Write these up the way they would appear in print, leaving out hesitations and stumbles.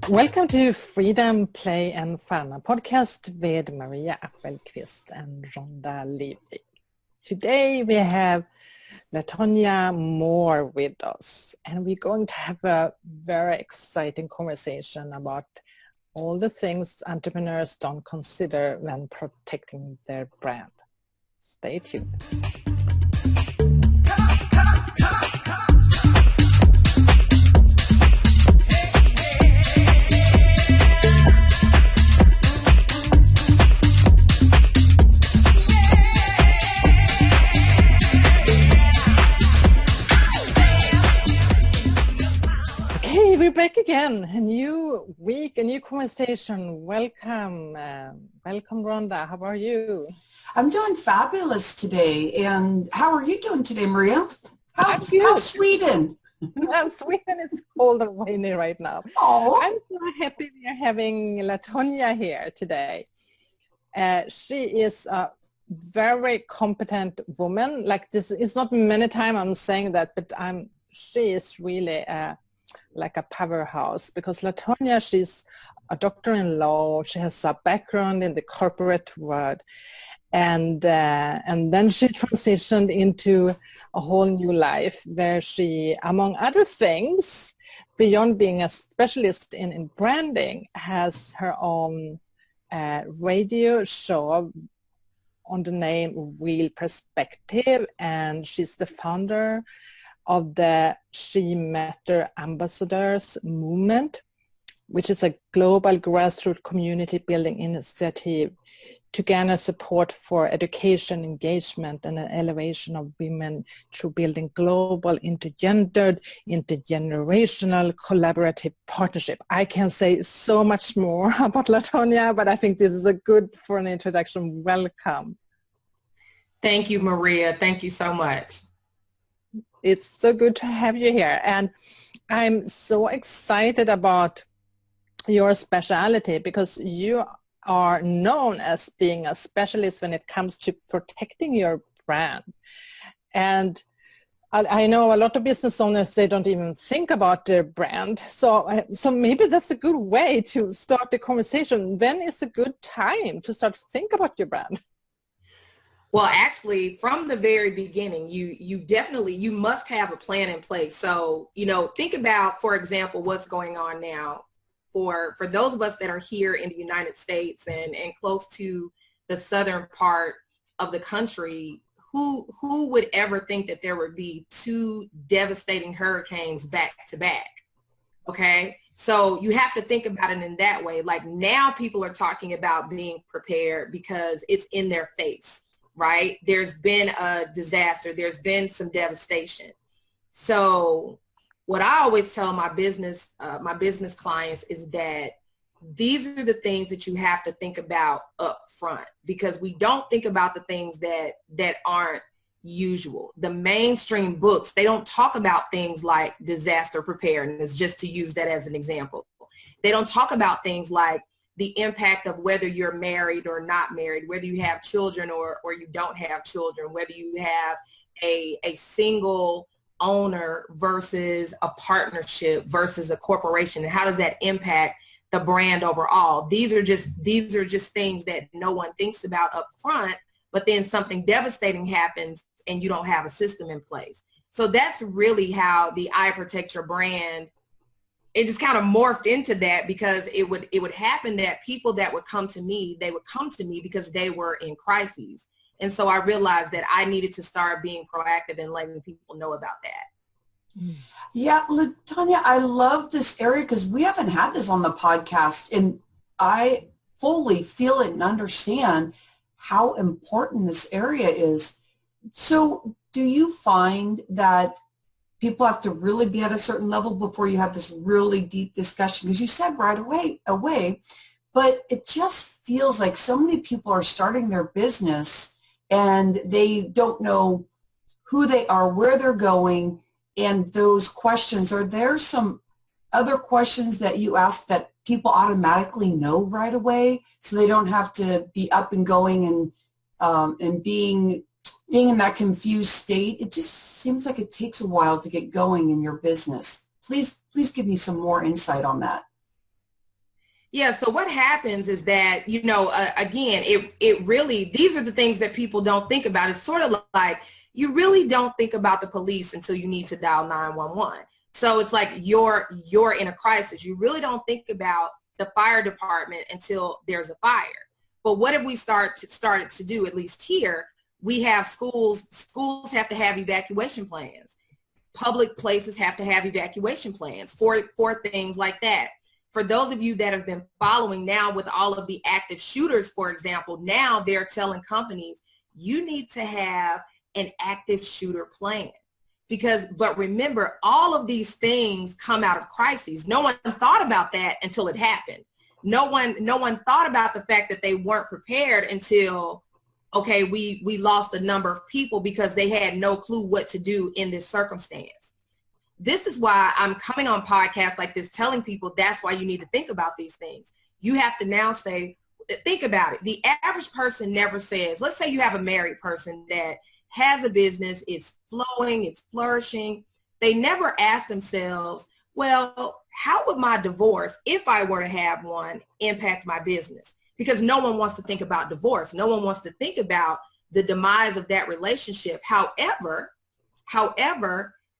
Welcome to Freedom, Play and Fun, a podcast with Maria Appelqvist and Rhonda Livik. Today we have LeTonya Moore with us, and we're going to have a very exciting conversation about all the things entrepreneurs don't consider when protecting their brand. Stay tuned. We're back again. A new week, a new conversation. Welcome. Welcome, Rhonda. How are you? I'm doing fabulous today. And how are you doing today, Maria? How's Sweden? Sweden is cold and rainy right now. Oh, I'm so happy we are having LeTonya here today. She is a very competent woman. Like this, it's not many times I'm saying that, but she is really like a powerhouse, because LeTonya, she's a doctor in law. She has a background in the corporate world, and then she transitioned into a whole new life where she, among other things, beyond being a specialist in branding, has her own radio show on the name Real Perspective, and she's the founder of the She Matter Ambassadors movement, which is a global grassroots community building initiative to garner support for education, engagement, and an elevation of women through building global, intergendered, intergenerational, collaborative partnership. I can say so much more about LeTonya, but I think this is a good for an introduction. Welcome. Thank you, Maria. Thank you so much. It's so good to have you here, and I'm so excited about your specialty, because you are known as being a specialist when it comes to protecting your brand. And I know a lot of business owners, they don't even think about their brand. So maybe that's a good way to start the conversation. When is a good time to start to think about your brand? Well, actually, from the very beginning, you must have a plan in place. So, think about, for example, what's going on now. For those of us that are here in the United States and close to the southern part of the country, who would ever think that there would be two devastating hurricanes back to back? Okay. So you have to think about it in that way. Like, now people are talking about being prepared because it's in their face. Right? There's been a disaster. There's been some devastation. So what I always tell my business clients is that these are the things that you have to think about up front, because we don't think about the things that aren't usual. The mainstream books, they don't talk about things like disaster preparedness, just to use that as an example. They don't talk about things like the impact of whether you're married or not married, whether you have children or you don't have children, whether you have a single owner versus a partnership versus a corporation, and how does that impact the brand overall. These are just things that no one thinks about up front, but then something devastating happens and you don't have a system in place. So that's really how the I Protect Your Brand, it just kind of morphed into that, because it would happen that people that would come to me, they would come to me because they were in crises. And so I realized that I needed to start being proactive and letting people know about that. Yeah, LeTonya, I love this area because we haven't had this on the podcast, and I fully feel it and understand how important this area is. So do you find that people have to really be at a certain level before you have this really deep discussion? Because you said right away, but it just feels like so many people are starting their business and they don't know who they are, where they're going, and those questions. Are there some other questions that you ask that people automatically know right away, so they don't have to be up and going and being in that confused state? It just seems like it takes a while to get going in your business. Please give me some more insight on that. Yeah, so what happens is that, again, it really, these are the things that people don't think about. It's sort of like you really don't think about the police until you need to dial 911. So it's like you're in a crisis. You really don't think about the fire department until there's a fire. But what have we started to do, at least here? We have schools have to have evacuation plans. Public places have to have evacuation plans for things like that. For those of you that have been following now with all of the active shooters, for example, now they're telling companies, you need to have an active shooter plan. But remember, all of these things come out of crises. No one thought about that until it happened. No one thought about the fact that they weren't prepared until, okay, we lost a number of people because they had no clue what to do in this circumstance. This is why I'm coming on podcasts like this, telling people that's why you need to think about these things. You have to now think about it. The average person never says, let's say you have a married person that has a business, it's flowing, it's flourishing. They never ask themselves, well, how would my divorce, if I were to have one, impact my business? Because no one wants to think about divorce. No one wants to think about the demise of that relationship. However,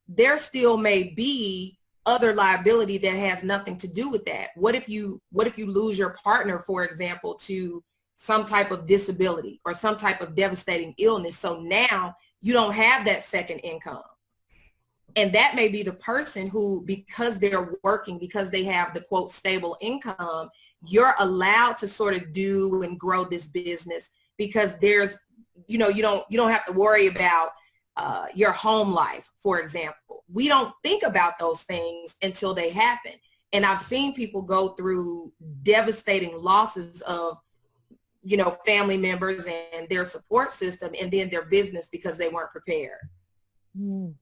there still may be other liability that has nothing to do with that. What if you lose your partner, for example, to some type of disability or some type of devastating illness? So now you don't have that second income. And that may be the person who, because they're working, because they have the quote stable income, you're allowed to sort of do and grow this business because there's, you don't have to worry about your home life, for example. We don't think about those things until they happen. And I've seen people go through devastating losses of, family members and their support system and then their business because they weren't prepared. Mm.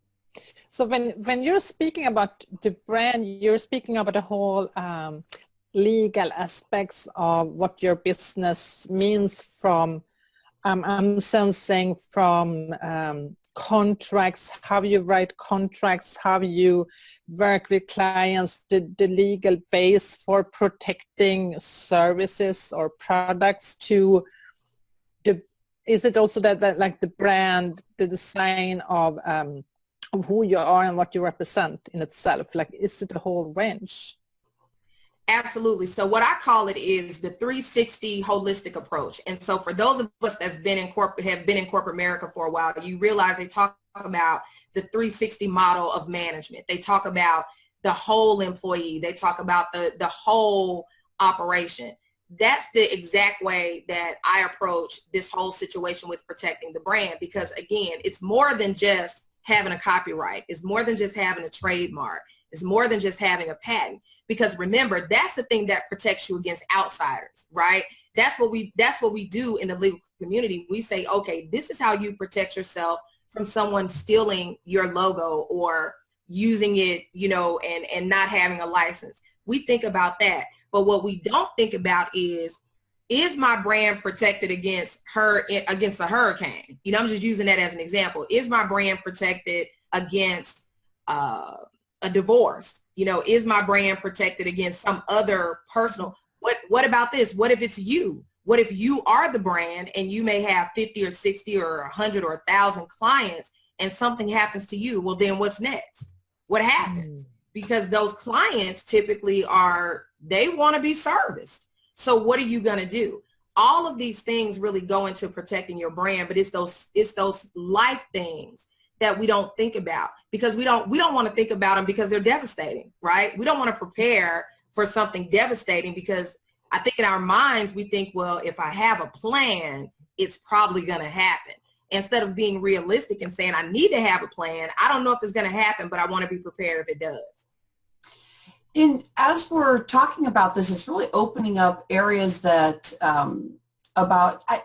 So when you're speaking about the brand, you're speaking about the whole legal aspects of what your business means from, I'm sensing from contracts, how you write contracts, how you work with clients, the legal base for protecting services or products to is it also that like the brand, the design of who you are and what you represent in itself? Like, is it a whole range? Absolutely. So what I call it is the 360 holistic approach. And so for those of us that's been in corporate America for a while, you realize they talk about the 360 model of management. They talk about the whole employee. They talk about the whole operation. That's the exact way that I approach this whole situation with protecting the brand, because again, it's more than just having a copyright. It's more than just having a trademark. It's more than just having a patent. Because remember, that's the thing that protects you against outsiders, right? That's what we do in the legal community. We say, okay, this is how you protect yourself from someone stealing your logo or using it, and not having a license. We think about that. But what we don't think about is my brand protected against a hurricane? I'm just using that as an example. Is my brand protected against a divorce? Is my brand protected against some other personal? What about this? What if it's you? What if you are the brand and you may have 50 or 60 or 100 or 1,000 clients and something happens to you? Well, then what's next? What happens? Because those clients typically they want to be serviced. So what are you going to do? All of these things really go into protecting your brand, but it's those life things that we don't think about, because we don't want to think about them because they're devastating, right? We don't want to prepare for something devastating because I think in our minds we think, well, if I have a plan, it's probably going to happen. Instead of being realistic and saying, I need to have a plan. I don't know if it's going to happen, but I want to be prepared if it does. And as we're talking about this, it's really opening up areas that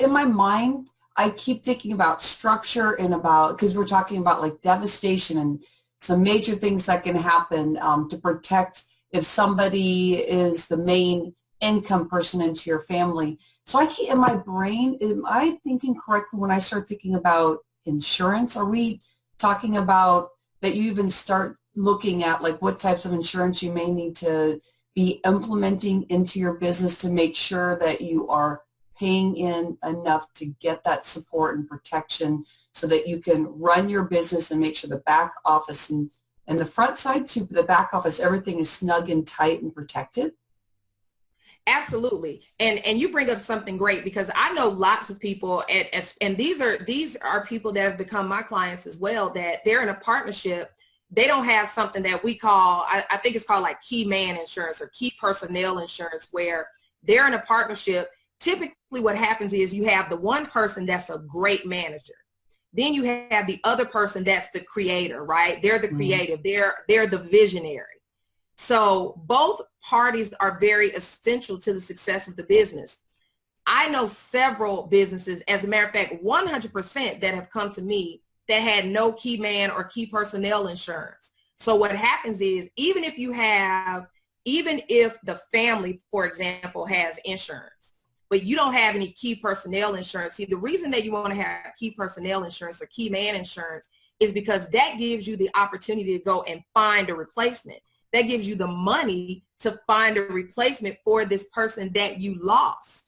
in my mind, I keep thinking about structure and because we're talking about like devastation and some major things that can happen to protect if somebody is the main income person into your family. So I keep in my brain, am I thinking correctly when I start thinking about insurance? Are we talking about that you even start looking at like what types of insurance you may need to be implementing into your business to make sure that you are paying in enough to get that support and protection so that you can run your business and make sure the back office and the front side to the back office, everything is snug and tight and protected? Absolutely. And you bring up something great, because I know lots of people, and these are people that have become my clients as well, that they're in a partnership. They don't have something that we call, I think it's called like key man insurance or key personnel insurance, where they're in a partnership. Typically what happens is you have the one person that's a great manager. Then you have the other person that's the creator, right? They're the creative. They're the visionary. So both parties are very essential to the success of the business. I know several businesses, as a matter of fact, 100% that have come to me that had no key man or key personnel insurance. So what happens is, even if the family, for example, has insurance, but you don't have any key personnel insurance. See, the reason that you want to have key personnel insurance or key man insurance is because that gives you the opportunity to go and find a replacement. That gives you the money to find a replacement for this person that you lost,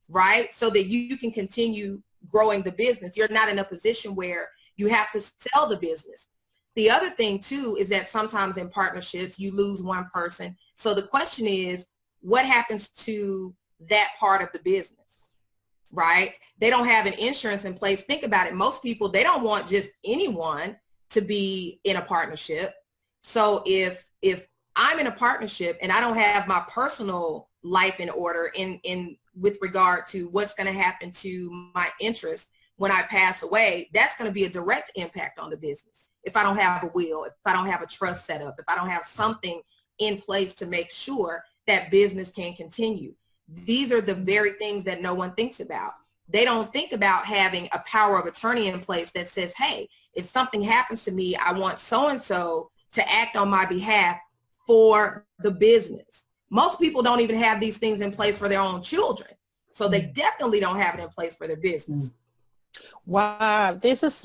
right? So that you can continue growing the business. You're not in a position where you have to sell the business. The other thing too is that sometimes in partnerships, you lose one person. So the question is, what happens to that part of the business, right? They don't have an insurance in place. Think about it. Most people, they don't want just anyone to be in a partnership. So if I'm in a partnership and I don't have my personal life in order in with regard to what's going to happen to my interest when I pass away, that's going to be a direct impact on the business. If I don't have a will, if I don't have a trust set up, if I don't have something in place to make sure that business can continue. These are the very things that no one thinks about. They don't think about having a power of attorney in place that says, hey, if something happens to me, I want so-and-so to act on my behalf for the business. Most people don't even have these things in place for their own children. So they definitely don't have it in place for their business. Wow, this is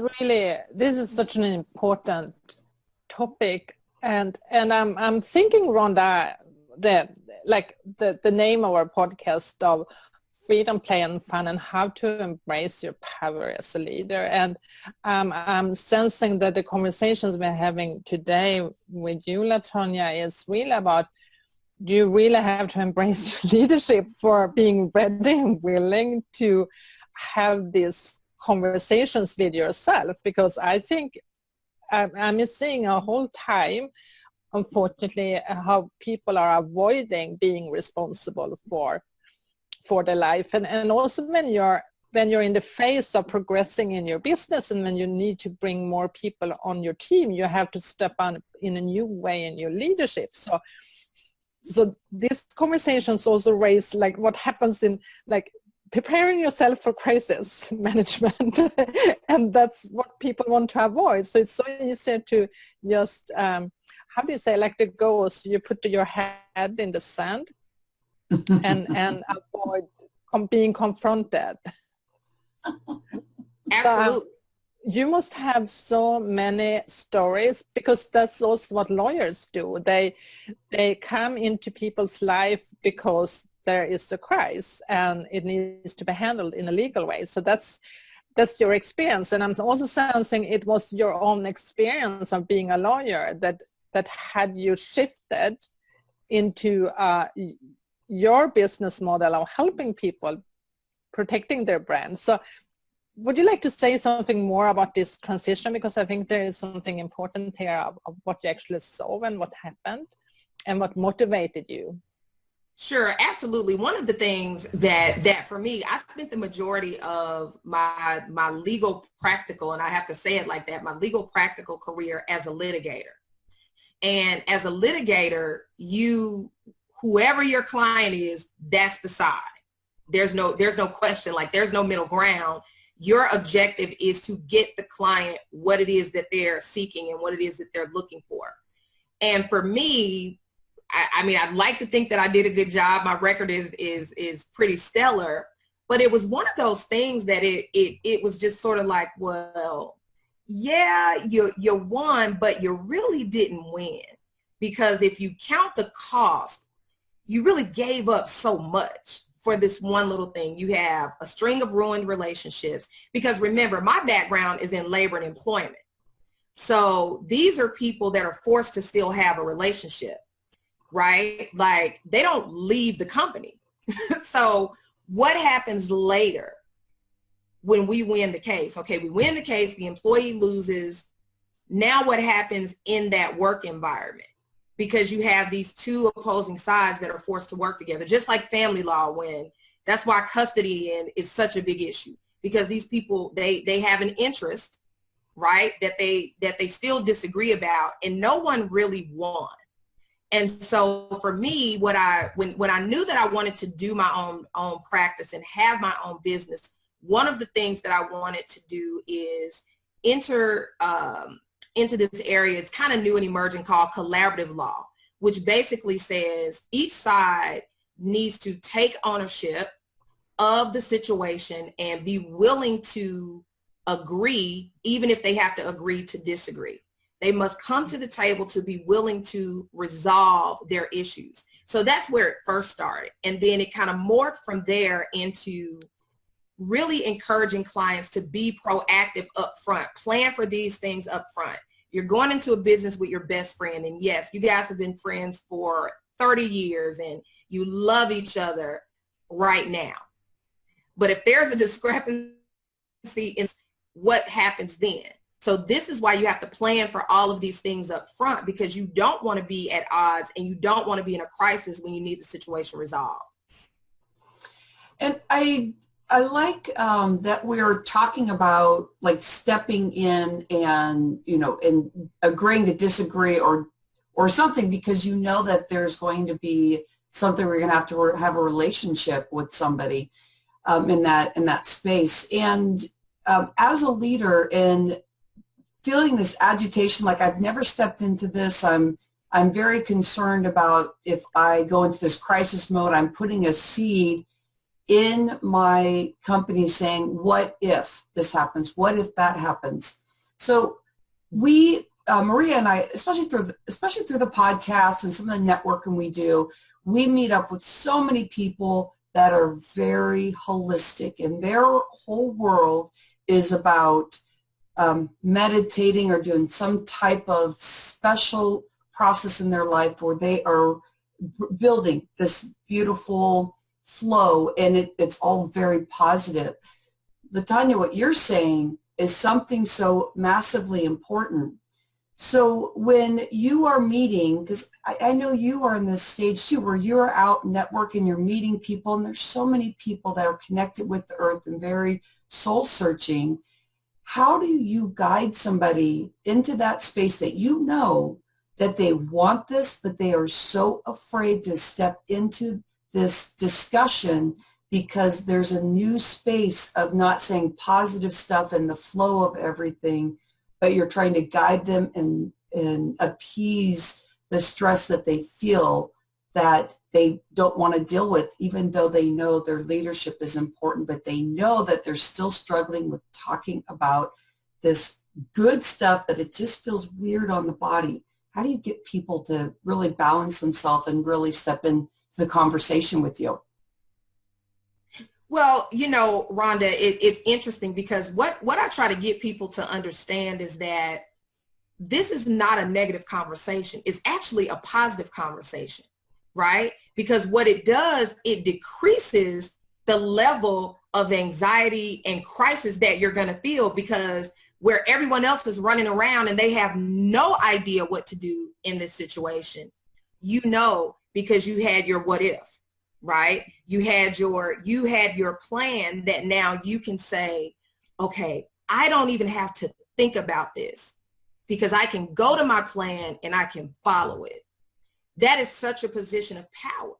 such an important topic. And I'm thinking, Rhonda, that like the name of our podcast of Freedom, Play and Fun, and how to embrace your power as a leader. And I'm sensing that the conversations we're having today with you, LeTonya, is really about, you really have to embrace leadership for being ready and willing to have these conversations with yourself, because I think I'm seeing a whole time, unfortunately, how people are avoiding being responsible for their life. And also when you're in the phase of progressing in your business and when you need to bring more people on your team, you have to step on in a new way in your leadership. So these conversations also raise like what happens in like preparing yourself for crisis management. And that's what people want to avoid. So it's so easy to just, how do you say, like the ghost, you put your head in the sand and avoid being confronted. Absolutely. You must have so many stories, because that's also what lawyers do. They come into people's life because there is a crisis and it needs to be handled in a legal way. So that's your experience. And I'm also sensing it was your own experience of being a lawyer that had you shifted into your business model of helping people, protecting their brand. So would you like to say something more about this transition? Because I think there is something important here of what you actually saw and what happened and what motivated you. Sure, absolutely. One of the things that for me, I spent the majority of my legal practical, and I have to say it like that, my legal practical career as a litigator. And as a litigator, whoever your client is, that's the side. There's no question, like there's no middle ground. Your objective is to get the client what it is that they're seeking and what it is that they're looking for. And for me, I mean, I'd like to think that I did a good job. My record is pretty stellar, but it was one of those things that it was just sort of like, well, yeah, you won, but you really didn't win, because if you count the cost, you really gave up so much for this one little thing. You have a string of ruined relationships, because remember, my background is in labor and employment. So these are people that are forced to still have a relationship, right? Like they don't leave the company. So what happens later when we win the case? Okay, we win the case, the employee loses. Now what happens in that work environment? Because you have these two opposing sides that are forced to work together, just like family law, when that's why custody is such a big issue, because these people, they have an interest, right, that they still disagree about, and no one really won. And so for me, when I knew that I wanted to do my own practice and have my own business, one of the things that I wanted to do is enter into this area. It's kind of new and emerging, called collaborative law, which basically says each side needs to take ownership of the situation and be willing to agree, even if they have to agree to disagree. They must come to the table to be willing to resolve their issues. So that's where it first started. And then it kind of morphed from there into really encouraging clients to be proactive up front, plan for these things up front. You're going into a business with your best friend, and yes, you guys have been friends for 30 years and you love each other right now. But if there's a discrepancy in what happens then, so this is why you have to plan for all of these things up front, because you don't want to be at odds and you don't want to be in a crisis when you need the situation resolved. And I like that we're talking about like stepping in and, you know, and agreeing to disagree or something, because you know that there's going to be something we're going to have a relationship with somebody in that space. And as a leader in feeling this agitation, like I've never stepped into this, I'm very concerned about if I go into this crisis mode, I'm putting a seed in my company saying, what if this happens? What if that happens? So we, Maria and I, especially through the podcast and some of the networking we do, we meet up with so many people that are very holistic, and their whole world is about meditating or doing some type of special process in their life where they are building this beautiful flow, and it's all very positive. LeTonya, what you're saying is something so massively important. So when you are meeting, because I know you are in this stage too, where you're out networking, you're meeting people, and there's so many people that are connected with the earth and very soul searching. How do you guide somebody into that space that you know that they want this, but they are so afraid to step into this discussion because there's a new space of not saying positive stuff and the flow of everything, but you're trying to guide them and appease the stress that they feel that they don't want to deal with, even though they know their leadership is important, but they know that they're still struggling with talking about this good stuff, that it just feels weird on the body. How do you get people to really balance themselves and really step into the conversation with you? Well, you know, Rhonda, it's interesting because what I try to get people to understand is that this is not a negative conversation. It's actually a positive conversation, right? Because what it does, it decreases the level of anxiety and crisis that you're going to feel, because where everyone else is running around and they have no idea what to do in this situation, you know, because you had your what if, right? You had your plan that now you can say, okay, I don't even have to think about this because I can go to my plan and I can follow it. That is such a position of power,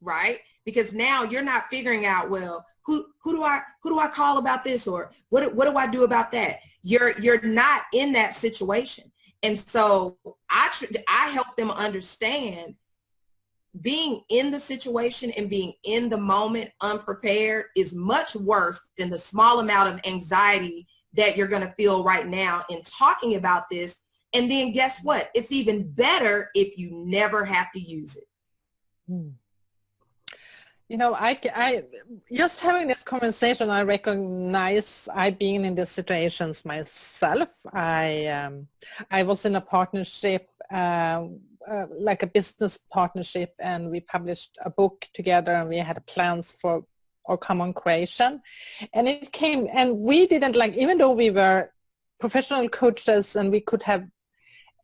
right? Because now you're not figuring out, well, who do I call about this, or what do I do about that? You're not in that situation. And so I help them understand being in the situation and being in the moment unprepared is much worse than the small amount of anxiety that you're going to feel right now in talking about this. And then guess what? It's even better if you never have to use it. You know, I just having this conversation, I recognize I've been in these situations myself. I was in a partnership, like a business partnership, and we published a book together, and we had plans for our common creation. And it came, and we didn't like, even though we were professional coaches and we could have,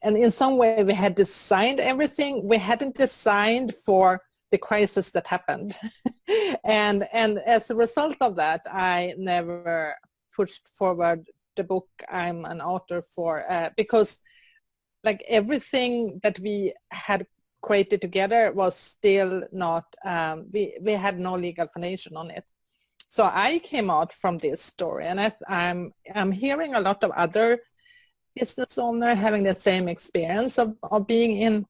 and in some way we had designed everything, we hadn't designed for the crisis that happened. and as a result of that, I never pushed forward the book I'm an author for, because like everything that we had created together was still not, we had no legal foundation on it. So I came out from this story, and I'm hearing a lot of other business owners having the same experience of being in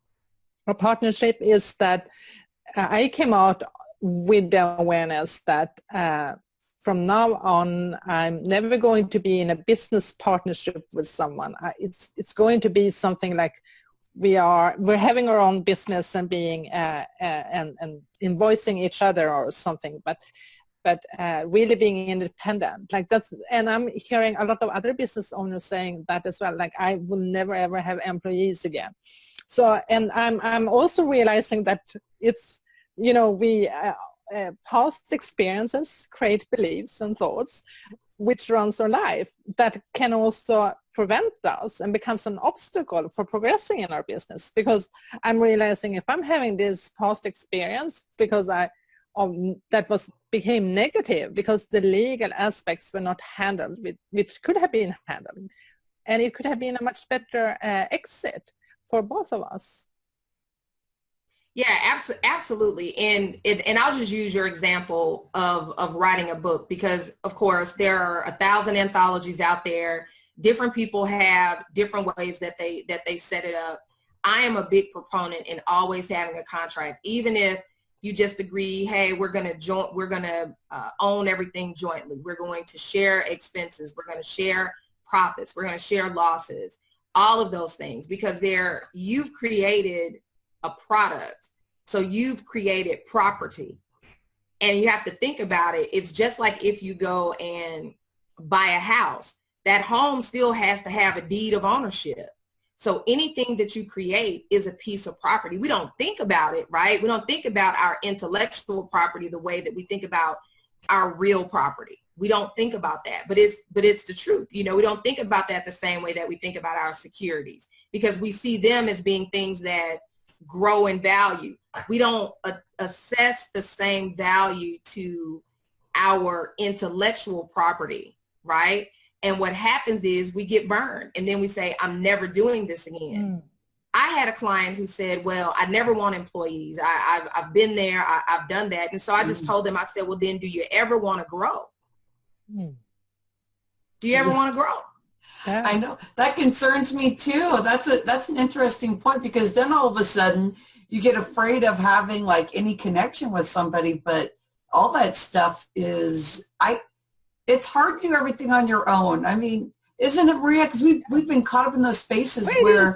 a partnership, is that I came out with the awareness that from now on, I'm never going to be in a business partnership with someone. It's going to be something like we're having our own business and being and invoicing each other or something, but really being independent, like that's. And I'm hearing a lot of other business owners saying that as well. Like, I will never ever have employees again. So, and I'm also realizing that it's, you know, we past experiences create beliefs and thoughts which runs our life that can also prevent us and becomes an obstacle for progressing in our business. Because I'm realizing if I'm having this past experience because became negative because the legal aspects were not handled, which could have been handled, and it could have been a much better exit for both of us. Yeah, absolutely. And I'll just use your example of writing a book, because of course there are 1,000 anthologies out there. Different people have different ways that they set it up. I am a big proponent in always having a contract, even if you just agree, hey, we're going to own everything jointly. We're going to share expenses. We're going to share profits. We're going to share losses, all of those things, because you've created a product. So you've created property, and you have to think about it. It's just like if you go and buy a house, that home still has to have a deed of ownership. So anything that you create is a piece of property. We don't think about it, right? We don't think about our intellectual property the way that we think about our real property. We don't think about that, but it's the truth. You know, we don't think about that the same way that we think about our securities, because we see them as being things that grow in value. We don't assess the same value to our intellectual property, right? And what happens is we get burned, and then we say, I'm never doing this again. I had a client who said, well, I never want employees. I've been there. I've done that. And so I just told them, I said, well, then do you ever want to grow? Do you ever want to grow? Yeah. I know that concerns me too. That's an interesting point, because then all of a sudden you get afraid of having like any connection with somebody, but all that stuff is, it's hard to do everything on your own. I mean, isn't it, Maria? Because we've been caught up in those spaces where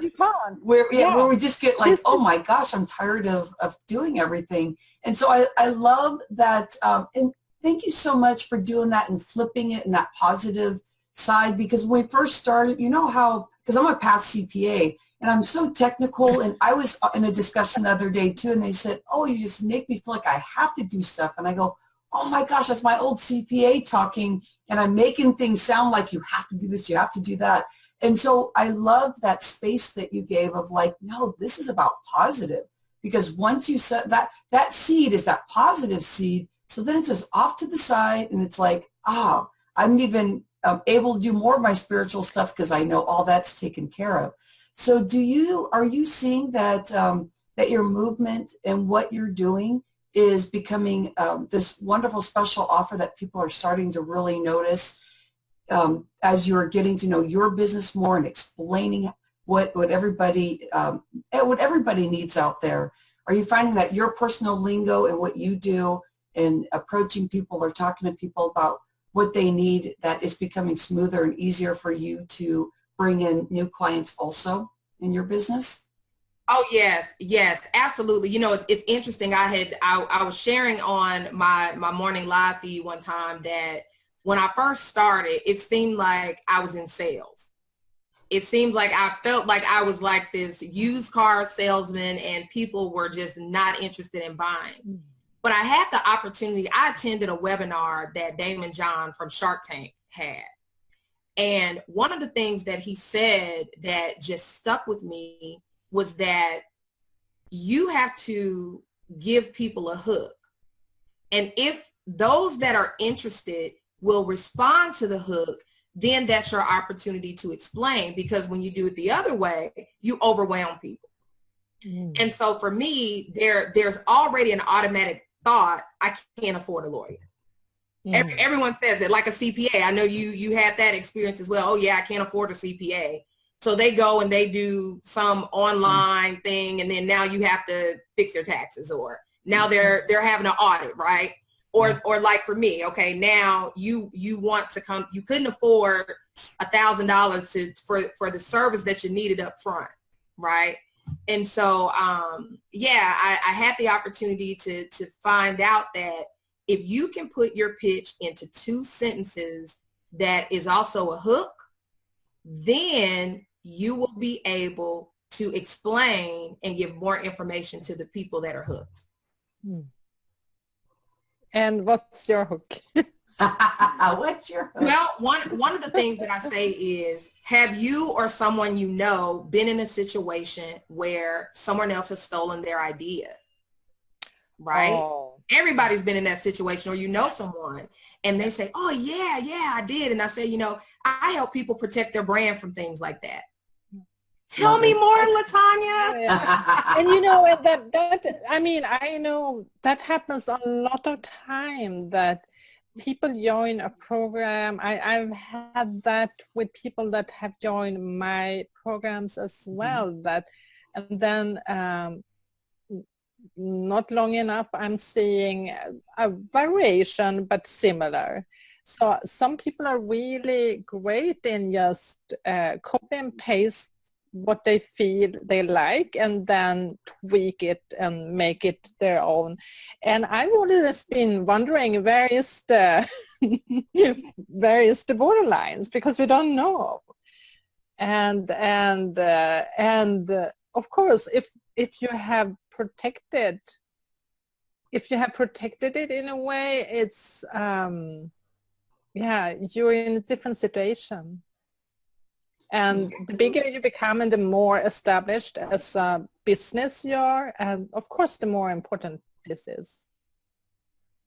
we just get like, oh my gosh, I'm tired of doing everything. And so I love that. And thank you so much for doing that and flipping it in that positive side, because when we first started, you know how, because I'm a past CPA and I'm so technical, and I was in a discussion the other day too, and they said, oh, you just make me feel like I have to do stuff. And I go, oh my gosh, that's my old CPA talking, and I'm making things sound like you have to do this, you have to do that. And so I love that space that you gave of like, no, this is about positive, because once you set that seed is that positive seed. So then it's just off to the side, and it's like, oh, I'm even able to do more of my spiritual stuff because I know all that's taken care of. So are you seeing that that your movement and what you're doing is becoming this wonderful special offer that people are starting to really notice as you're getting to know your business more and explaining what everybody needs out there? Are you finding that your personal lingo and what you do in approaching people or talking to people about what they need, that is becoming smoother and easier for you to bring in new clients also in your business? Oh yes, yes, absolutely. You know, it's interesting. I was sharing on my morning live feed one time that when I first started, it seemed like I was in sales. It seemed like I felt like I was like this used car salesman and people were just not interested in buying. But I had the opportunity. I attended a webinar that Damon John from Shark Tank had. And one of the things that he said that just stuck with me was that you have to give people a hook. And if those that are interested will respond to the hook, then that's your opportunity to explain, because when you do it the other way, you overwhelm people. And so for me, there's already an automatic thought, I can't afford a lawyer. Everyone says it, like a CPA. I know you had that experience as well. Oh yeah, I can't afford a CPA. So they go and they do some online thing, and then now you have to fix your taxes, or now they're having an audit, right? Or like for me, okay, now you want to come, you couldn't afford $1,000 for the service that you needed up front, right? And so yeah, I had the opportunity to find out that if you can put your pitch into 2 sentences that is also a hook, then you will be able to explain and give more information to the people that are hooked. And what's your hook? What's your hook? Well, one of the things that I say is, have you or someone you know been in a situation where someone else has stolen their idea? Right? Oh. Everybody's been in that situation, or you know someone, and they say, oh yeah, I did. And I say, you know, I help people protect their brand from things like that. Tell me more, LeTonya. Yeah. And you know, that I mean, I know that happens a lot of time, that people join a program. I've had that with people that have joined my programs as well, that, and then not long enough, I'm seeing a variation, but similar. So some people are really great in just copy and paste what they feel they like, and then tweak it and make it their own. And I've always been wondering, where is the borderlines, because we don't know. And of course, if you have protected it in a way, it's yeah, you're in a different situation. And the bigger you become and the more established as a business you are, and of course the more important this is.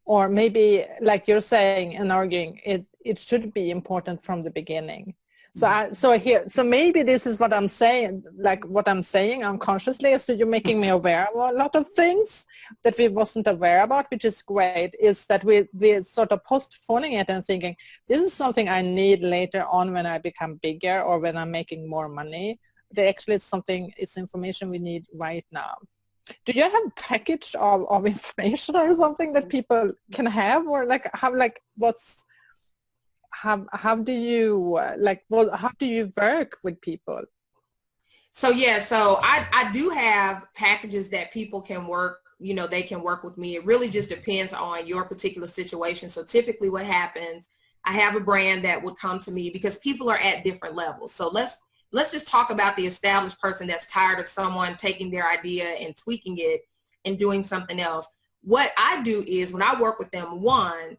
Or maybe, like you're saying and arguing, it should be important from the beginning. So maybe this is what I'm saying, like what I'm saying unconsciously, is that you're making me aware of a lot of things that we wasn't aware about, which is great, is that we're sort of postponing it and thinking, this is something I need later on when I become bigger or when I'm making more money. But actually it's information we need right now. Do you have a package of information or something that people can have, or like have, like what's, how do you how do you work with people? So yeah, so I do have packages that people can work, you know, they can work with me. It really just depends on your particular situation. So typically what happens, I have a brand that would come to me because people are at different levels. So let's just talk about the established person that's tired of someone taking their idea and tweaking it and doing something else. What I do is, when I work with them, one,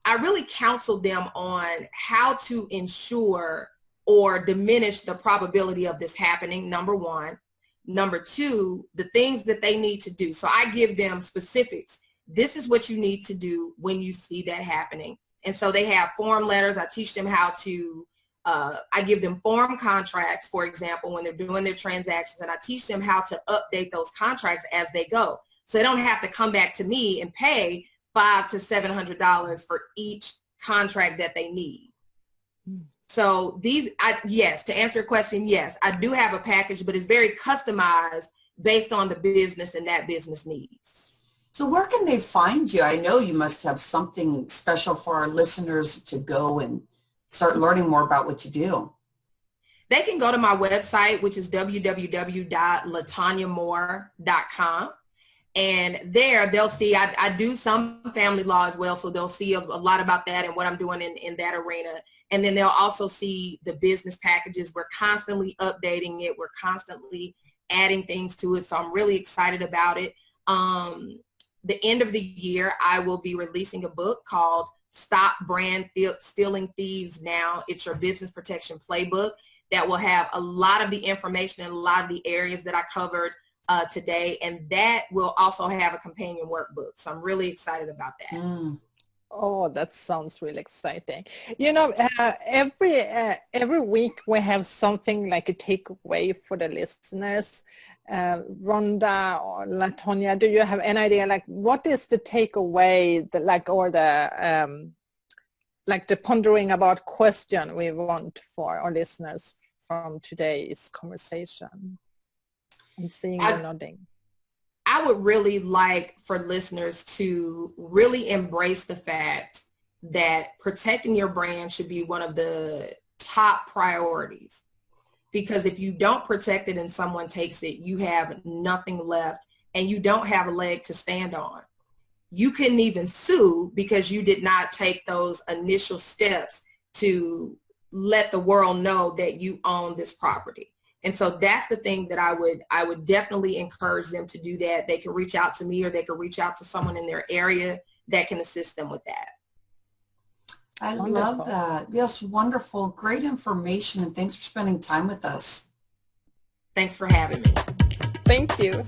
I really counsel them on how to ensure or diminish the probability of this happening, number one. Number two, the things that they need to do. So I give them specifics. This is what you need to do when you see that happening. And so they have form letters. I teach them how to, I give them form contracts, for example, when they're doing their transactions, and I teach them how to update those contracts as they go. So they don't have to come back to me and pay $500 to $700 for each contract that they need. So yes, to answer your question, yes, I do have a package, but it's very customized based on the business and that business needs. So where can they find you? I know you must have something special for our listeners to go and start learning more about what you do. They can go to my website, which is www.letonyamore.com. And there they'll see, I do some family law as well. So they'll see a lot about that and what I'm doing in that arena. And then they'll also see the business packages. We're constantly updating it. We're constantly adding things to it. So I'm really excited about it. The end of the year, I will be releasing a book called Stop Brand Stealing Thieves Now. It's your business protection playbook that will have a lot of the information and a lot of the areas that I covered today. And that will also have a companion workbook. So I'm really excited about that. Oh, that sounds really exciting. You know, every week we have something like a takeaway for the listeners. Rhonda or LeTonya, do you have any idea, like what is the takeaway, the pondering about question we want for our listeners from today's conversation? I'm seeing you nodding. I would really like for listeners to really embrace the fact that protecting your brand should be one of the top priorities. Because if you don't protect it and someone takes it, you have nothing left and you don't have a leg to stand on. You couldn't even sue because you did not take those initial steps to let the world know that you own this property. And so that's the thing that I would definitely encourage them to do that. They can reach out to me or they can reach out to someone in their area that can assist them with that. I love that. Yes, wonderful. Great information, and thanks for spending time with us. Thanks for having me. Thank you.